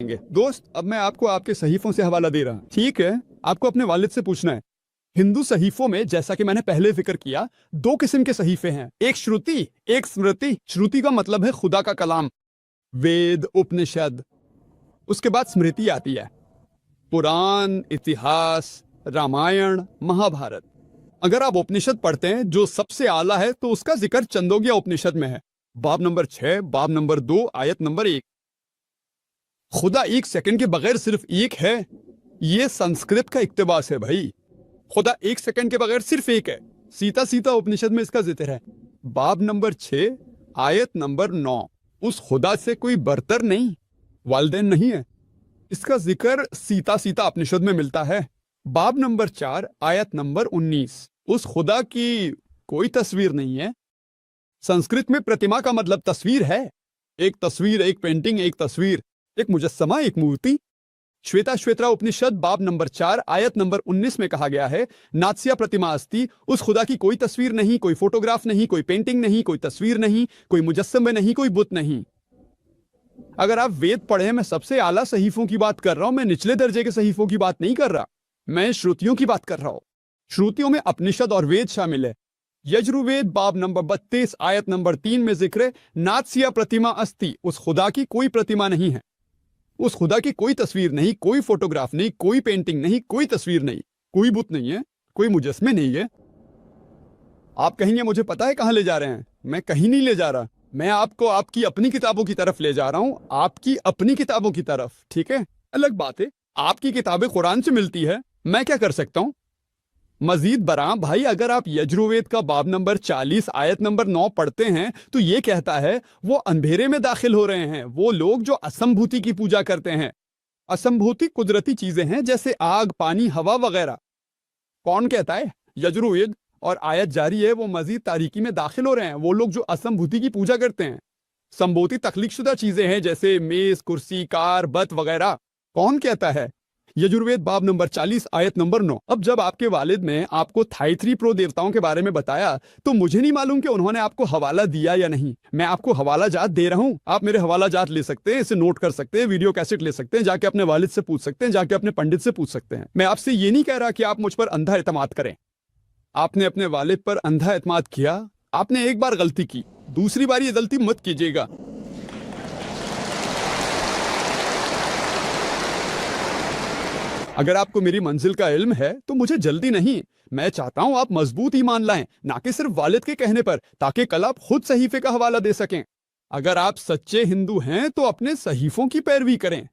करेंगे। दोस्त, अब मैं आपको आपके सहीफों से हवाला दे रहा हूं, ठीक है? आपको अपने वालिद से पूछना है। हिंदू सहीफों में, जैसा कि मैंने पहले जिक्र किया, दो किस्म के सहीफे हैं, एक श्रुति, एक स्मृति। श्रुति का मतलब है खुदा का कलाम, वेद, उपनिषद। उसके बाद स्मृति आती है, पुराण, इतिहास, रामायण, महाभारत। अगर आप उपनिषद पढ़ते हैं, जो सबसे आला है, तो उसका जिक्र चंदोग्या उपनिषद में है, बाब नंबर 6, बाब नंबर 2, आयत नंबर 1। खुदा एक सेकंड के बगैर सिर्फ एक है, ये संस्कृत का इक्तिबास है भाई। खुदा एक सेकंड के बगैर सिर्फ एक है। सीता सीता उपनिषद में इसका जिक्र है, बाब नंबर 6, आयत नंबर 9। उस खुदा से कोई बरतर नहीं, वालिदैन नहीं है। इसका जिक्र सीता सीता उपनिषद में मिलता है, बाब नंबर 4, आयत नंबर 19। उस खुदा की कोई तस्वीर नहीं है। संस्कृत में प्रतिमा का मतलब तस्वीर है, एक तस्वीर, एक पेंटिंग, एक तस्वीर, एक मुजस्समा, एक मूर्ति। श्वेता श्वेतरा उपनिषद बाब नंबर 4, आयत नंबर 19 में कहा गया है, नात्स्या प्रतिमा अस्ति। उस खुदा की कोई तस्वीर नहीं, कोई फोटोग्राफ नहीं, कोई पेंटिंग नहीं, कोई तस्वीर नहीं, कोई मुजस्समे नहीं, कोई बुत नहीं। अगर आप वेद पढ़े, मैं सबसे आला सहीफों की बात कर रहा हूं, मैं निचले दर्जे के सहीफों की बात नहीं कर रहा, मैं श्रुतियों की बात कर रहा हूं। श्रुतियों में उपनिषद और वेद शामिल है। यजुर्वेद बाब नंबर 32, आयत नंबर 3 में जिक्र है, नात्स्या प्रतिमा अस्ति। उस खुदा की कोई प्रतिमा नहीं है, उस खुदा की कोई तस्वीर नहीं, कोई फोटोग्राफ नहीं, कोई पेंटिंग नहीं, कोई तस्वीर नहीं, कोई बुत नहीं है, कोई मुजस्मे नहीं है। आप कहेंगे मुझे पता है कहां ले जा रहे हैं, मैं कहीं नहीं ले जा रहा, मैं आपको आपकी अपनी किताबों की तरफ ले जा रहा हूं, आपकी अपनी किताबों की तरफ, ठीक है? अलग बात है, आपकी किताबें कुरान से मिलती है, मैं क्या कर सकता हूं? मजीद बरा भाई, अगर आप यजुर्वेद का बाब नंबर 40, आयत नंबर 9 पढ़ते हैं, तो ये कहता है वो अंधेरे में दाखिल हो रहे हैं, वो लोग जो असंभूति की पूजा करते हैं। असंभूति कुदरती चीजें हैं, जैसे आग, पानी, हवा वगैरह। कौन कहता है? यजुर्वेद। और आयत जारी है, वो मजीद तारीकी में दाखिल हो रहे हैं, वो लोग जो असंभूति की पूजा करते हैं। संभूति तख्लीकशुदा चीजें हैं, जैसे मेज, कुर्सी, कार, बत वगैरह। कौन कहता है? यजुर्वेद बाब नंबर 40, आयत नंबर 9। अब जब आपके वालिद ने आपको थाई प्रो देवताओं के बारे में बताया, तो मुझे नहीं मालूम कि उन्होंने आपको हवाला दिया या नहीं। मैं आपको हवाला जात दे रहा हूं, आप मेरे हवाला जात ले सकते हैं, इसे नोट कर सकते हैं, वीडियो कैसेट ले सकते हैं, जाके अपने वालिद से पूछ सकते हैं, जाके अपने पंडित से पूछ सकते हैं। मैं आपसे ये नहीं कह रहा कि आप मुझ पर अंधा एतमाद करें। आपने अपने वालिद पर अंधा एतमाद किया, आपने एक बार गलती की, दूसरी बार ये गलती मत कीजिएगा। अगर आपको मेरी मंजिल का इल्म है, तो मुझे जल्दी नहीं, मैं चाहता हूं आप मजबूत ईमान लाएं, ना कि सिर्फ वालिद के कहने पर, ताकि कल आप खुद सहीफे का हवाला दे सकें। अगर आप सच्चे हिंदू हैं, तो अपने सहीफों की पैरवी करें।